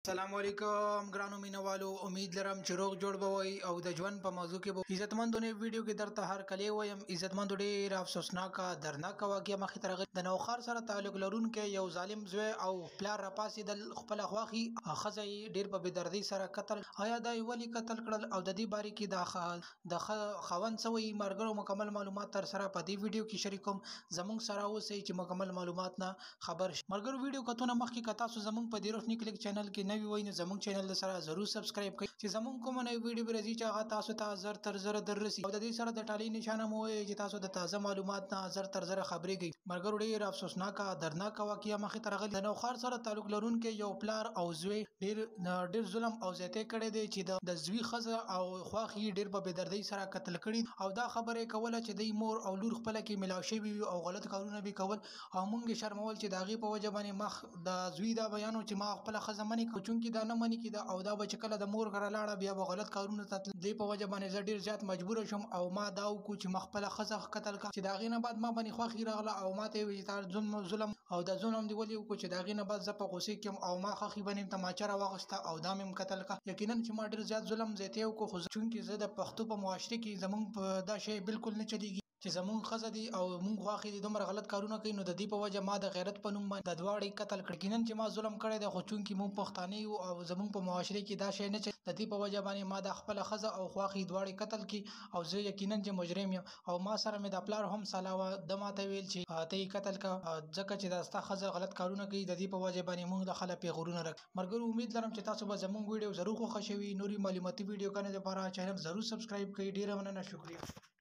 السلام علیکم ګرانو مینوالو امید لرم چې روغ جوړ بوي او د ژوند په موضوع کې به عزتمندونه ویډیو کې درته هر کلی وایم عزتمند ډېر افسوسناک درناک واقعیا مخې ترغه د نوخار سره تعلق لرونکو یو ظالم زوی او پلار راپاسې د خپل خواخي خزه ډېر په بدردي سره قتل آیا دا ولی قتل کړل او د دې باره کې د خوند سوی مرګرو مکمل معلومات تر سره په دې ویډیو کې شریکوم زموږ سره اوسئ چې مکمل معلومات نه خبر شي مرګرو ویډیو کتونه مخکې کتا سو زموږ په دیروف نیکلیک چینل کې نوی وای نو زموږ چینل سره ضرور سبسکرایب کړئ چې زموږ کوم نوی ویډیو برځي چې هغه تاسو ته زر تر زر دررسي او د دې سره د ټالی نشانه مو چې تاسو د تازه معلومات نه زر تر زر خبرېږئ مرګرو ډېر افسوسناک درناک واقعیا مخې ته راغلی د نوخار سره تعلق لرونکو یو پلار او زوی ډېر ظلم او زیاته کړی دی چې د زوی خزه او خواخي ډېر په بدردي سره قتل کړي او دا خبره کوله چې د مور او لور خپل کې ملاوي شوی او غلط کارونه به کول او مونږ شرمول چې داغي په وجه باندې مخ د زوی دا بیانو چې ما خپل خزه منی کو چونکی دا نه منی کیده او دا بچ کله د مور غره لاړه بیا به غلط کارونه تل دی په وجه باندې زه ډیر زیات مجبور شوم او ما دا کو چې مخبل خزه قتل کا چې دا غینه بعد ما باندې خوخي راغله او ما ته وی تار ظلم او د ظلم دی ولي کو چې دا غینه بعد ز په غوسه کې او ما خوخي باندې تماچره واغسته او دا مم قتل کا یقینا چې ما ډیر زیات ظلم زیته کو خو چونکی زه د پښتو په معاشره کې زمونږ په دا شی بالکل نه چلیږي چې زمون خزه دي او مونږ واخې دي دومره غلط کارونه کوي نو د دې په وجه ما د غیرت په نوم باندې د دواړې قتل کړ کینن چې ما ظلم کړی دی خو چونکی مونږ پښتانه او زمون په معاشره کې دا شی نه چې د دې په وجه باندې ما د خپل خزه او خواخې دواړې قتل کی او زه یقینا چې مجرم یم او ما سره مې د پلار هم سلاوه د ماته ویل چې ته قتل کا ځکه چې دا ستا خزه غلط کارونه کوي د دې په وجه باندې مونږ د خلک پیغورونه رک مرګرو امید لرم چې تاسو به زمون ویډیو ضرور خوښوي نوري معلوماتي ویډیو کنه لپاره چینل ضرور سبسکرایب کړئ ډیره مننه شکریہ